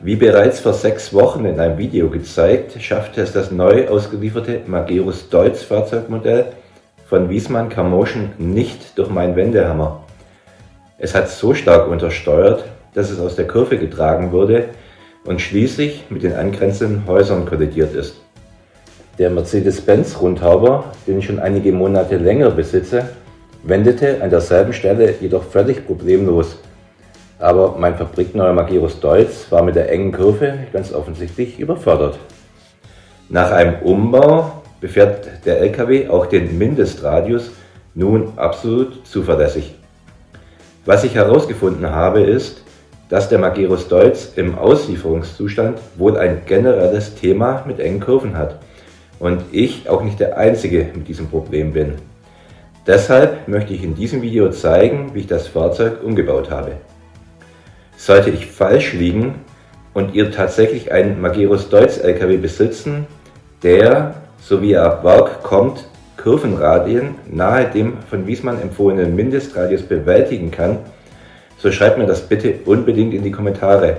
Wie bereits vor 6 Wochen in einem Video gezeigt, schaffte es das neu ausgelieferte Magirus Deutz Fahrzeugmodell von Wiesmann Carmotion nicht durch meinen Wendehammer. Es hat so stark untersteuert, dass es aus der Kurve getragen wurde und schließlich mit den angrenzenden Häusern kollidiert ist. Der Mercedes-Benz Rundhauber, den ich schon einige Monate länger besitze, wendete an derselben Stelle jedoch völlig problemlos. Aber mein fabrikneuer Magirus Deutz war mit der engen Kurve ganz offensichtlich überfordert. Nach einem Umbau befährt der LKW auch den Mindestradius nun absolut zuverlässig. Was ich herausgefunden habe, ist, dass der Magirus Deutz im Auslieferungszustand wohl ein generelles Thema mit engen Kurven hat und ich auch nicht der Einzige mit diesem Problem bin. Deshalb möchte ich in diesem Video zeigen, wie ich das Fahrzeug umgebaut habe. Sollte ich falsch liegen und ihr tatsächlich einen Magirus Deutz LKW besitzen, der, so wie er ab Werk kommt, Kurvenradien nahe dem von Wiesmann empfohlenen Mindestradius bewältigen kann, so schreibt mir das bitte unbedingt in die Kommentare.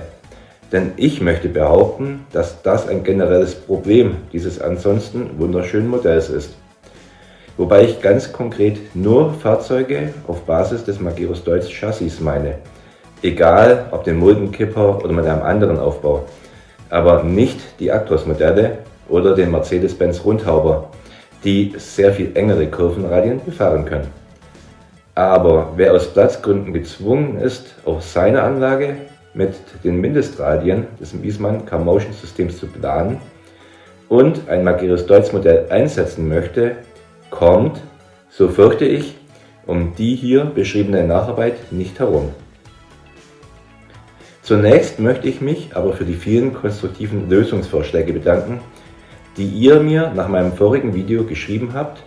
Denn ich möchte behaupten, dass das ein generelles Problem dieses ansonsten wunderschönen Modells ist. Wobei ich ganz konkret nur Fahrzeuge auf Basis des Magirus Deutz Chassis meine. Egal ob den Muldenkipper oder mit einem anderen Aufbau, aber nicht die Actros-Modelle oder den Mercedes-Benz Rundhauber, die sehr viel engere Kurvenradien befahren können. Aber wer aus Platzgründen gezwungen ist, auf seine Anlage mit den Mindestradien des Wiesmann Carmotion Systems zu planen und ein Magirus Deutz Modell einsetzen möchte, kommt, so fürchte ich, um die hier beschriebene Nacharbeit nicht herum. Zunächst möchte ich mich aber für die vielen konstruktiven Lösungsvorschläge bedanken, die ihr mir nach meinem vorigen Video geschrieben habt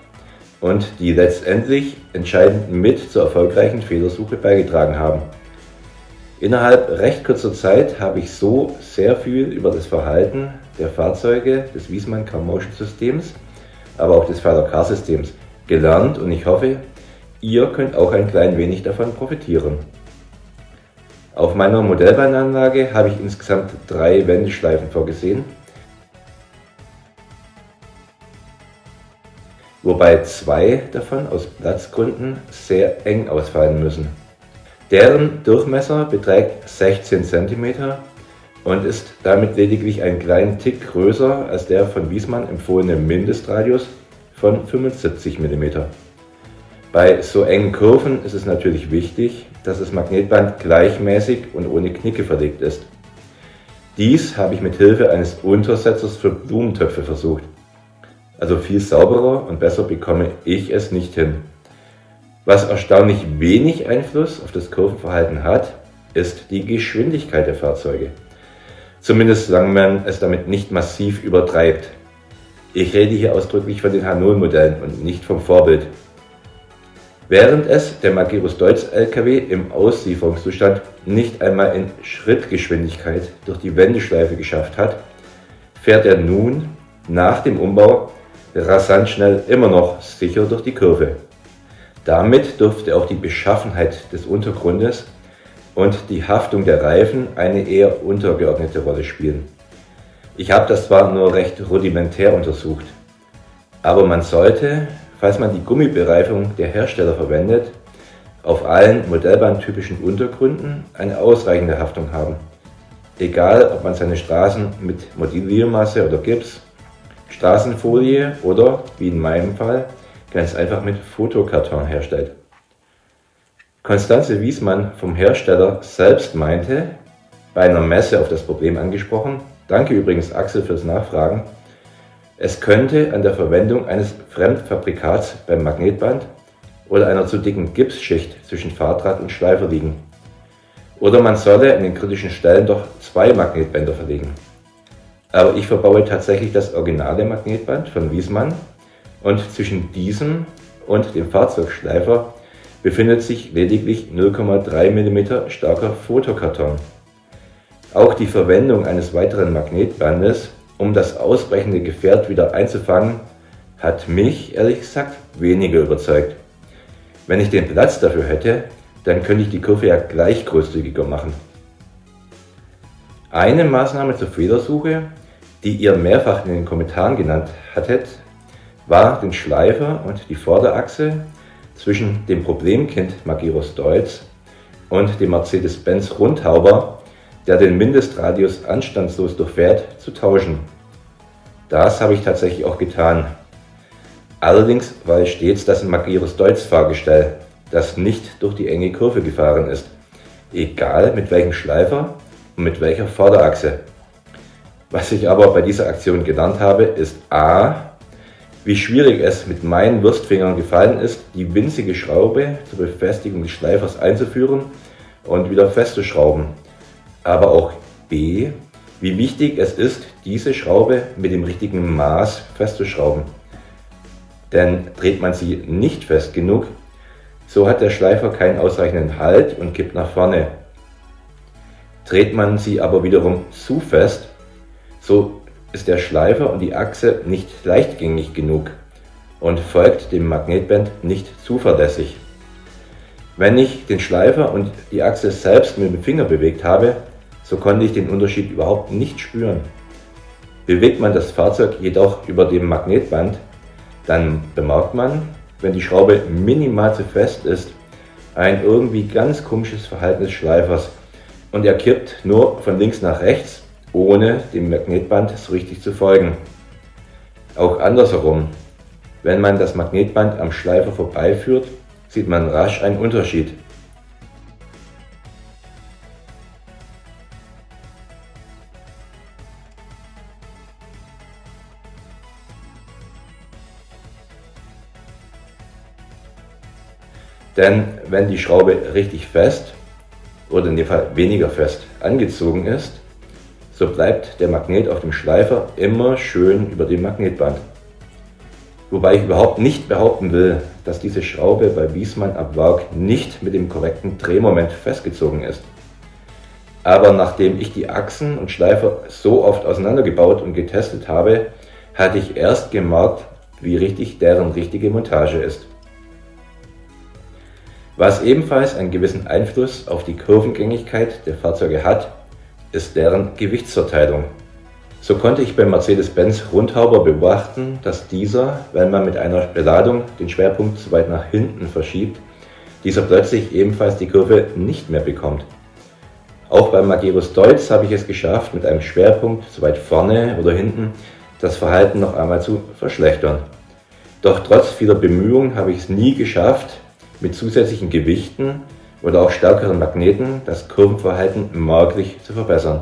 und die letztendlich entscheidend mit zur erfolgreichen Fehlersuche beigetragen haben. Innerhalb recht kurzer Zeit habe ich so sehr viel über das Verhalten der Fahrzeuge des Wiesmann Carmotion Systems, aber auch des Pfeiler Car Systems gelernt und ich hoffe, ihr könnt auch ein klein wenig davon profitieren. Auf meiner Modellbahnanlage habe ich insgesamt 3 Wendeschleifen vorgesehen, wobei 2 davon aus Platzgründen sehr eng ausfallen müssen. Deren Durchmesser beträgt 16 cm und ist damit lediglich einen kleinen Tick größer als der von Wiesmann empfohlene Mindestradius von 75 mm. Bei so engen Kurven ist es natürlich wichtig, dass das Magnetband gleichmäßig und ohne Knicke verlegt ist. Dies habe ich mit Hilfe eines Untersetzers für Blumentöpfe versucht. Also viel sauberer und besser bekomme ich es nicht hin. Was erstaunlich wenig Einfluss auf das Kurvenverhalten hat, ist die Geschwindigkeit der Fahrzeuge. Zumindest solange man es damit nicht massiv übertreibt. Ich rede hier ausdrücklich von den H0-Modellen und nicht vom Vorbild. Während es der Magirus Deutz LKW im Auslieferungszustand nicht einmal in Schrittgeschwindigkeit durch die Wendeschleife geschafft hat, fährt er nun nach dem Umbau rasant schnell immer noch sicher durch die Kurve. Damit dürfte auch die Beschaffenheit des Untergrundes und die Haftung der Reifen eine eher untergeordnete Rolle spielen. Ich habe das zwar nur recht rudimentär untersucht, aber man sollte, falls man die Gummibereifung der Hersteller verwendet, auf allen modellbahntypischen Untergründen eine ausreichende Haftung haben. Egal, ob man seine Straßen mit Modelliermasse oder Gips, Straßenfolie oder, wie in meinem Fall, ganz einfach mit Fotokarton herstellt. Constanze Wiesmann vom Hersteller selbst meinte, bei einer Messe auf das Problem angesprochen, danke übrigens Axel fürs Nachfragen, es könnte an der Verwendung eines Fremdfabrikats beim Magnetband oder einer zu dicken Gipsschicht zwischen Fahrdraht und Schleifer liegen. Oder man solle an den kritischen Stellen doch 2 Magnetbänder verlegen. Aber ich verbaue tatsächlich das originale Magnetband von Wiesmann und zwischen diesem und dem Fahrzeugschleifer befindet sich lediglich 0,3 mm starker Fotokarton. Auch die Verwendung eines weiteren Magnetbandes, um das ausbrechende Gefährt wieder einzufangen, hat mich, ehrlich gesagt, weniger überzeugt. Wenn ich den Platz dafür hätte, dann könnte ich die Kurve ja gleich großzügiger machen. Eine Maßnahme zur Fehlersuche, die ihr mehrfach in den Kommentaren genannt hattet, war den Schleifer und die Vorderachse zwischen dem Problemkind Magirus Deutz und dem Mercedes-Benz Rundhauber, der den Mindestradius anstandslos durchfährt, zu tauschen. Das habe ich tatsächlich auch getan. Allerdings war es stets das Magirus Deutz Fahrgestell, das nicht durch die enge Kurve gefahren ist, egal mit welchem Schleifer und mit welcher Vorderachse. Was ich aber bei dieser Aktion gelernt habe, ist a, wie schwierig es mit meinen Wurstfingern gefallen ist, die winzige Schraube zur Befestigung des Schleifers einzuführen und wieder festzuschrauben. Aber auch b, wie wichtig es ist, diese Schraube mit dem richtigen Maß festzuschrauben. Denn dreht man sie nicht fest genug, so hat der Schleifer keinen ausreichenden Halt und kippt nach vorne. Dreht man sie aber wiederum zu fest, so ist der Schleifer und die Achse nicht leichtgängig genug und folgt dem Magnetband nicht zuverlässig. Wenn ich den Schleifer und die Achse selbst mit dem Finger bewegt habe, so konnte ich den Unterschied überhaupt nicht spüren. Bewegt man das Fahrzeug jedoch über dem Magnetband, dann bemerkt man, wenn die Schraube minimal zu fest ist, ein irgendwie ganz komisches Verhalten des Schleifers und er kippt nur von links nach rechts, ohne dem Magnetband so richtig zu folgen. Auch andersherum, wenn man das Magnetband am Schleifer vorbeiführt, sieht man rasch einen Unterschied. Denn wenn die Schraube richtig fest oder in dem Fall weniger fest angezogen ist, so bleibt der Magnet auf dem Schleifer immer schön über dem Magnetband. Wobei ich überhaupt nicht behaupten will, dass diese Schraube bei Wiesmann ab Werk nicht mit dem korrekten Drehmoment festgezogen ist. Aber nachdem ich die Achsen und Schleifer so oft auseinandergebaut und getestet habe, hatte ich erst gemerkt, wie richtig deren richtige Montage ist. Was ebenfalls einen gewissen Einfluss auf die Kurvengängigkeit der Fahrzeuge hat, ist deren Gewichtsverteilung. So konnte ich beim Mercedes-Benz Rundhauber beobachten, dass dieser, wenn man mit einer Beladung den Schwerpunkt zu weit nach hinten verschiebt, dieser plötzlich ebenfalls die Kurve nicht mehr bekommt. Auch beim Magirus Deutz habe ich es geschafft, mit einem Schwerpunkt zu weit vorne oder hinten das Verhalten noch einmal zu verschlechtern. Doch trotz vieler Bemühungen habe ich es nie geschafft, mit zusätzlichen Gewichten oder auch stärkeren Magneten das Kurvenverhalten merklich zu verbessern.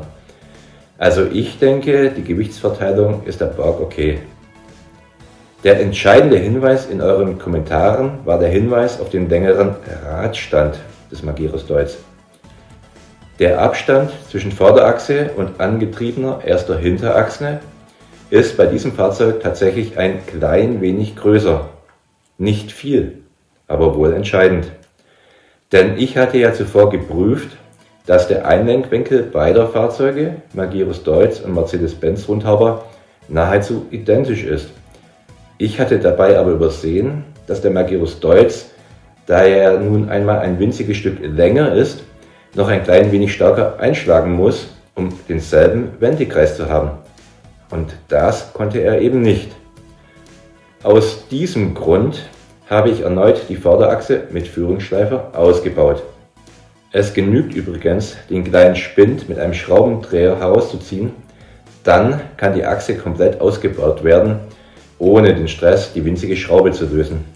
Also ich denke, die Gewichtsverteilung ist ab Werk okay. Der entscheidende Hinweis in euren Kommentaren war der Hinweis auf den längeren Radstand des Magirus Deutz. Der Abstand zwischen Vorderachse und angetriebener erster Hinterachse ist bei diesem Fahrzeug tatsächlich ein klein wenig größer. Nicht viel, aber wohl entscheidend. Denn ich hatte ja zuvor geprüft, dass der Einlenkwinkel beider Fahrzeuge, Magirus Deutz und Mercedes-Benz Rundhauber, nahezu identisch ist. Ich hatte dabei aber übersehen, dass der Magirus Deutz, da er nun einmal ein winziges Stück länger ist, noch ein klein wenig stärker einschlagen muss, um denselben Wendekreis zu haben. Und das konnte er eben nicht. Aus diesem Grund habe ich erneut die Vorderachse mit Führungsschleifer ausgebaut. Es genügt übrigens, den kleinen Spind mit einem Schraubendreher herauszuziehen, dann kann die Achse komplett ausgebaut werden, ohne den Stress, die winzige Schraube zu lösen.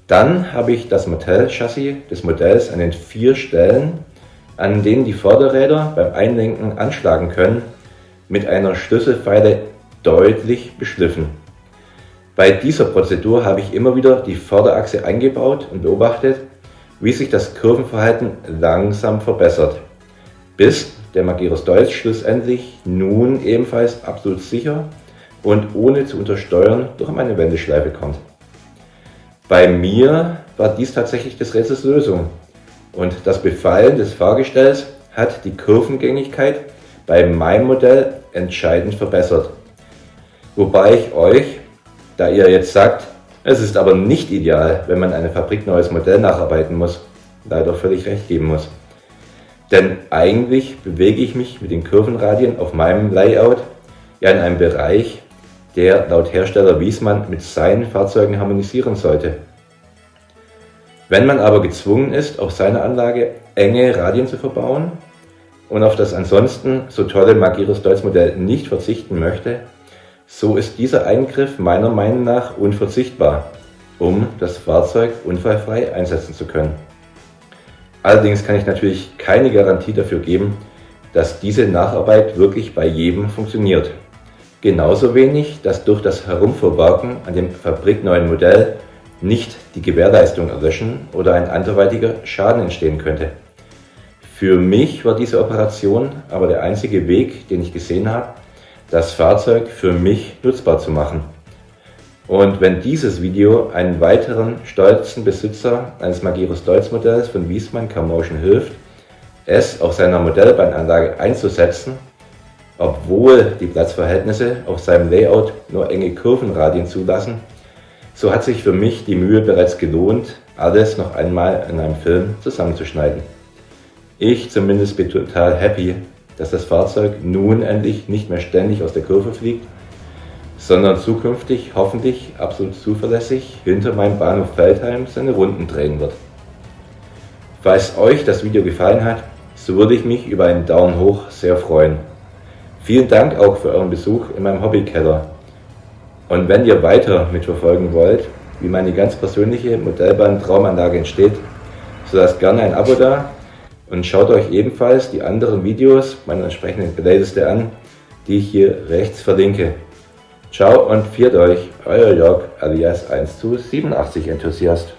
Dann habe ich das Modellchassis des Modells an den 4 Stellen, an denen die Vorderräder beim Einlenken anschlagen können, mit einer Schlüsselfeile deutlich beschliffen. Bei dieser Prozedur habe ich immer wieder die Vorderachse eingebaut und beobachtet, wie sich das Kurvenverhalten langsam verbessert, bis der Magirus Deutz schlussendlich nun ebenfalls absolut sicher und ohne zu untersteuern durch meine Wendeschleife kommt. Bei mir war dies tatsächlich des Rätsels Lösung und das Befallen des Fahrgestells hat die Kurvengängigkeit bei meinem Modell entscheidend verbessert. Wobei ich euch, da ihr jetzt sagt, es ist aber nicht ideal, wenn man ein fabrikneues Modell nacharbeiten muss, leider völlig recht geben muss. Denn eigentlich bewege ich mich mit den Kurvenradien auf meinem Layout ja in einem Bereich, der laut Hersteller Wiesmann mit seinen Fahrzeugen harmonisieren sollte. Wenn man aber gezwungen ist, auf seiner Anlage enge Radien zu verbauen und auf das ansonsten so tolle Magirus Deutz Modell nicht verzichten möchte, so ist dieser Eingriff meiner Meinung nach unverzichtbar, um das Fahrzeug unfallfrei einsetzen zu können. Allerdings kann ich natürlich keine Garantie dafür geben, dass diese Nacharbeit wirklich bei jedem funktioniert. Genauso wenig, dass durch das Herumverwerken an dem fabrikneuen Modell nicht die Gewährleistung erlöschen oder ein anderweitiger Schaden entstehen könnte. Für mich war diese Operation aber der einzige Weg, den ich gesehen habe, das Fahrzeug für mich nutzbar zu machen. Und wenn dieses Video einen weiteren stolzen Besitzer eines Magirus Deutz Modells von Wiesmann Carmotion hilft, es auf seiner Modellbahnanlage einzusetzen, obwohl die Platzverhältnisse auf seinem Layout nur enge Kurvenradien zulassen, so hat sich für mich die Mühe bereits gelohnt, alles noch einmal in einem Film zusammenzuschneiden. Ich zumindest bin total happy, dass das Fahrzeug nun endlich nicht mehr ständig aus der Kurve fliegt, sondern zukünftig hoffentlich absolut zuverlässig hinter meinem Bahnhof Veltheim seine Runden drehen wird. Falls euch das Video gefallen hat, so würde ich mich über einen Daumen hoch sehr freuen. Vielen Dank auch für euren Besuch in meinem Hobbykeller. Und wenn ihr weiter mitverfolgen wollt, wie meine ganz persönliche Modellbahn-Traumanlage entsteht, so lasst gerne ein Abo da und schaut euch ebenfalls die anderen Videos meiner entsprechenden Playliste an, die ich hier rechts verlinke. Ciao und viert euch, euer Jörg alias 1 zu 87 Enthusiast.